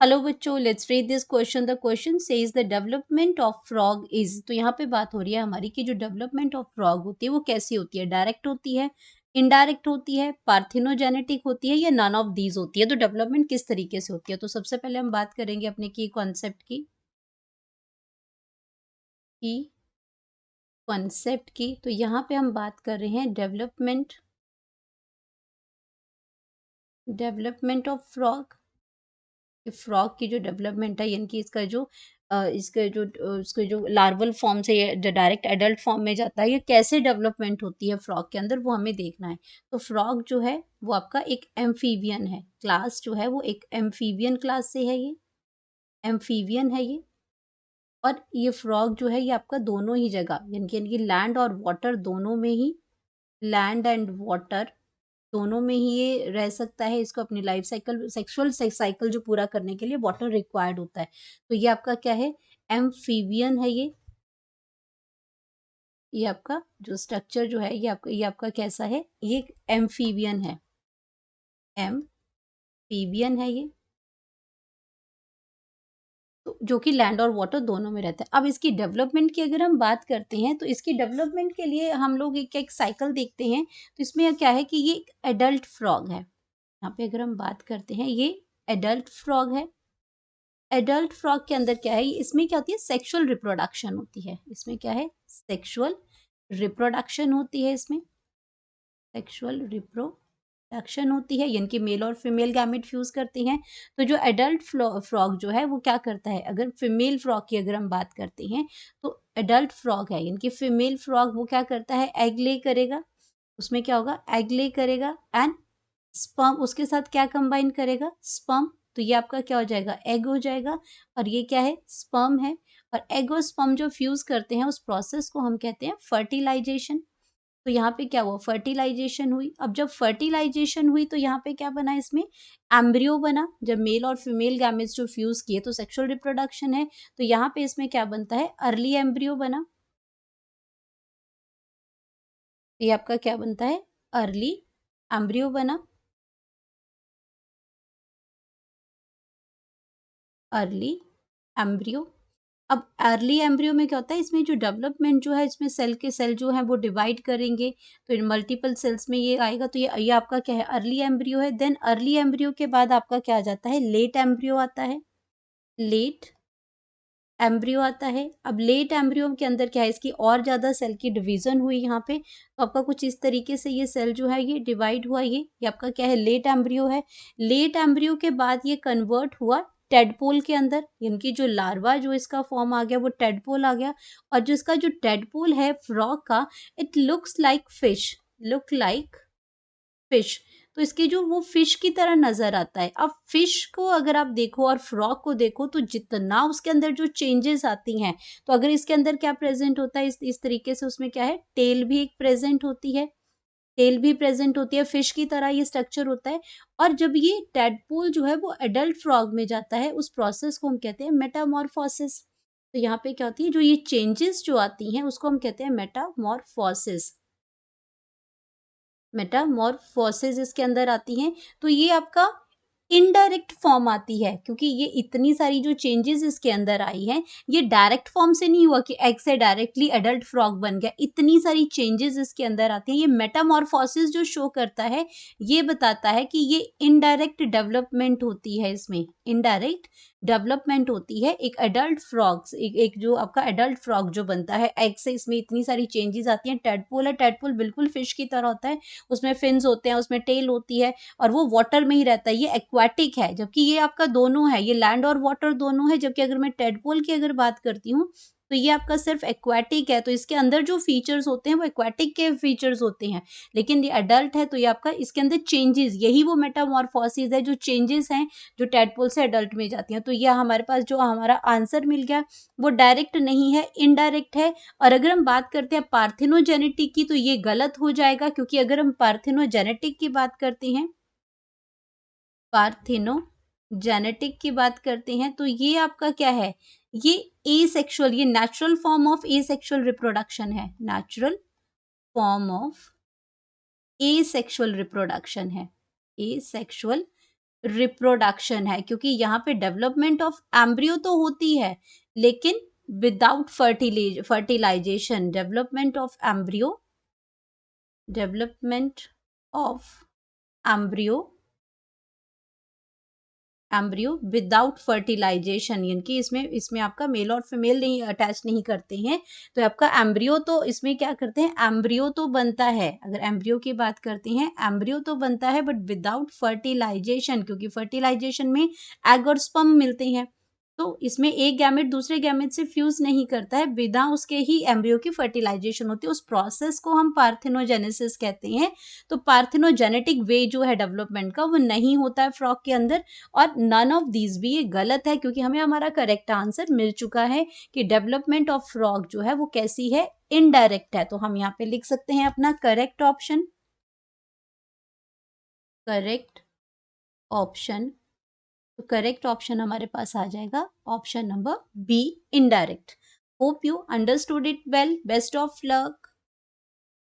Hello बच्चों, let's read this question. The question says the development of frog is. तो यहाँ पे बात हो रही है हमारी कि जो डेवलपमेंट ऑफ फ्रॉग होती है वो कैसी होती है, डायरेक्ट होती है, इनडायरेक्ट होती है, पार्थिनोजेनेटिक होती है या नन ऑफ दीज होती है। तो डेवलपमेंट किस तरीके से होती है, तो सबसे पहले हम बात करेंगे अपने की कॉन्सेप्ट की। तो यहाँ पे हम बात कर रहे हैं डेवलपमेंट ऑफ फ्रॉग। फ्रॉग की जो डेवलपमेंट है, यानी कि इसके जो लार्वल फॉर्म से ये डायरेक्ट एडल्ट फॉर्म में जाता है, ये कैसे डेवलपमेंट होती है फ्रॉग के अंदर, वो हमें देखना है। तो फ्रॉग जो है वो आपका एक एम्फीबियन है, क्लास जो है वो एक एम्फीबियन क्लास से है, ये एम्फीबियन है ये। और ये फ्रॉग जो है ये आपका दोनों ही जगह यानी कि लैंड और वाटर दोनों में ही, लैंड एंड वाटर दोनों में ही ये रह सकता है। इसको अपनी लाइफ साइकिल, सेक्सुअल साइकिल जो पूरा करने के लिए वाटर रिक्वायर्ड होता है। तो ये आपका क्या है, एम्फीबियन है ये आपका जो स्ट्रक्चर जो है ये आपका कैसा है, ये एम्फीबियन है, एम्फीबियन है ये। तो जो कि लैंड और वाटर दोनों में रहता है। अब इसकी डेवलपमेंट की अगर हम बात करते हैं तो इसकी डेवलपमेंट के लिए हम लोग एक साइकिल देखते हैं। तो इसमें क्या है कि ये एक एडल्ट फ्रॉग है। यहाँ पे अगर हम बात करते हैं, ये एडल्ट फ्रॉग है। एडल्ट फ्रॉग के अंदर क्या है, इसमें क्या होती है, सेक्सुअल रिप्रोडक्शन होती है। इसमें क्या है, सेक्सुअल रिप्रोडक्शन होती है। इसमें सेक्सुअल रिप्रोडक्शन होती है, यानी कि मेल और फीमेल गैमेट फ्यूज करती हैं। तो जो एडल्ट फ्रॉग जो है वो क्या करता है, अगर फीमेल फ्रॉग की अगर हम बात करते हैं तो एडल्ट फ्रॉग है, यानी कि फीमेल फ्रॉग वो क्या करता है, एग ले करेगा। उसमें क्या होगा, एग ले करेगा एंड स्पर्म उसके साथ क्या कंबाइन करेगा, स्पर्म। तो ये आपका क्या हो जाएगा, एग हो जाएगा। और ये क्या है, स्पर्म है। और एग और स्पर्म जो फ्यूज करते हैं उस प्रोसेस को हम कहते हैं फर्टिलाइजेशन। तो यहाँ पे क्या हुआ, फर्टिलाइजेशन हुई। अब जब फर्टिलाइजेशन हुई तो यहाँ पे क्या बना, इसमें एम्ब्रियो बना। जब मेल और फीमेल गैमेट्स जो फ्यूज किए तो सेक्सुअल रिप्रोडक्शन है, तो यहाँ पे इसमें क्या बनता है, अर्ली एम्ब्रियो बना। ये आपका क्या बनता है, अर्ली एम्ब्रियो बना, अर्ली एम्ब्रियो। अब अर्ली एम्ब्रियो में क्या होता है, इसमें जो डेवलपमेंट जो है, इसमें सेल के सेल जो है वो डिवाइड करेंगे। तो इन मल्टीपल सेल्स में ये आएगा। तो ये आपका क्या है, अर्ली एम्ब्रियो है। देन अर्ली एम्ब्रियो के बाद आपका क्या आ जाता है, लेट एम्ब्रियो आता है। लेट एम्ब्रियो आता है। अब लेट एम्ब्रियो के अंदर क्या है, इसकी और ज़्यादा सेल की डिवीजन हुई यहाँ पे। तो आपका कुछ इस तरीके से ये सेल जो है ये डिवाइड हुआ। ये आपका क्या है, लेट एम्ब्रियो है। लेट एम्ब्रियो के बाद ये कन्वर्ट हुआ टेडपोल के अंदर, यानी कि जो लार्वा जो इसका फॉर्म आ गया वो टेडपोल आ गया। और जिसका जो टेडपोल है फ्रॉग का, it looks like fish, look like fish. तो इसकी जो वो फिश की तरह नज़र आता है। अब फिश को अगर आप देखो और फ्रॉग को देखो तो जितना उसके अंदर जो चेंजेस आती हैं, तो अगर इसके अंदर क्या प्रेज़ेंट होता है, इस तरीके से उसमें क्या है, टेल भी एक प्रेज़ेंट होती है। टेल भी प्रेज़ेंट होती है, फिश की तरह ये स्ट्रक्चर होता है। और जब ये टैडपोल जो है वो एडल्ट फ्रॉग में जाता है, उस प्रोसेस को हम कहते हैं मेटामॉर्फोसिस। तो यहाँ पे क्या होती है, जो ये चेंजेस जो आती हैं उसको हम कहते हैं मेटामॉर्फोसिस। मेटामॉर्फोसिस इसके अंदर आती हैं। तो ये आपका इनडायरेक्ट फॉर्म आती है, क्योंकि ये इतनी सारी जो चेंजेस इसके अंदर आई हैं, ये डायरेक्ट फॉर्म से नहीं हुआ कि एग से डायरेक्टली एडल्ट फ्रॉग बन गया। इतनी सारी चेंजेस इसके अंदर आती हैं। ये मेटामॉर्फोसिस जो शो करता है, ये बताता है कि ये इनडायरेक्ट डेवलपमेंट होती है। इसमें इनडायरेक्ट डेवलपमेंट होती है एक एडल्ट फ्रॉग्स, एक जो आपका एडल्ट फ्रॉग जो बनता है एग से, इसमें इतनी सारी चेंजेस आती हैं। टेडपोल है, टेडपोल बिल्कुल फिश की तरह होता है। उसमें फिन्स होते हैं, उसमें टेल होती है और वो वाटर में ही रहता है। ये एक्वाटिक है, जबकि ये आपका दोनों है, ये लैंड और वाटर दोनों है। जबकि अगर मैं टेडपोल की अगर बात करती हूँ तो ये आपका सिर्फ एक्वाटिक है। तो इसके अंदर जो फीचर्स होते हैं वो एक्वाटिक के फीचर्स होते हैं। लेकिन ये अडल्ट है तो ये आपका इसके अंदर चेंजेस, यही वो मेटामॉर्फोसिस है, जो चेंजेस हैं जो टेडपोल से अडल्ट में जाती हैं। तो ये हमारे पास जो हमारा आंसर मिल गया वो डायरेक्ट नहीं है, इनडायरेक्ट है। और अगर हम बात करते हैं पार्थिनोजेनेटिक की तो ये गलत हो जाएगा, क्योंकि अगर हम पार्थिनोजेनेटिक की बात करते हैं, पार्थिनोजेनेटिक की बात करते हैं, तो ये आपका क्या है, ये एसेक्सुअल, ये natural form of asexual reproduction है। Natural form of asexual reproduction है, एसेक्सुअल रिप्रोडक्शन है, क्योंकि यहाँ पे डेवलपमेंट ऑफ एम्ब्रियो तो होती है, लेकिन without fertilisation. Development of embryo embryo without fertilisation, यानी कि इसमें इसमें आपका मेल और फीमेल नहीं अटैच नहीं करते हैं, तो आपका एम्ब्रियो तो इसमें क्या करते हैं, एम्ब्रियो तो बनता है। अगर एम्ब्रियो की बात करते हैं, एम्ब्रियो तो बनता है बट विदाउट फर्टिलाइजेशन, क्योंकि फर्टिलाइजेशन में एग और स्पर्म मिलते हैं। तो इसमें एक गैमेट दूसरे गैमेट से फ्यूज नहीं करता है, बिना उसके ही एम्ब्रियो की फर्टिलाइजेशन होती है। उस प्रोसेस को हम पार्थिनोजेनेसिस कहते हैं। तो पार्थिनोजेनेटिक वे जो है डेवलपमेंट का, वो नहीं होता है फ्रॉग के अंदर। और नन ऑफ दीज भी, ये गलत है, क्योंकि हमें हमारा करेक्ट आंसर मिल चुका है कि डेवलपमेंट ऑफ फ्रॉग जो है वो कैसी है, इनडायरेक्ट है। तो हम यहाँ पे लिख सकते हैं अपना करेक्ट ऑप्शन। करेक्ट ऑप्शन, तो करेक्ट ऑप्शन हमारे पास आ जाएगा option number B, indirect. Hope you understood it well. Best of luck.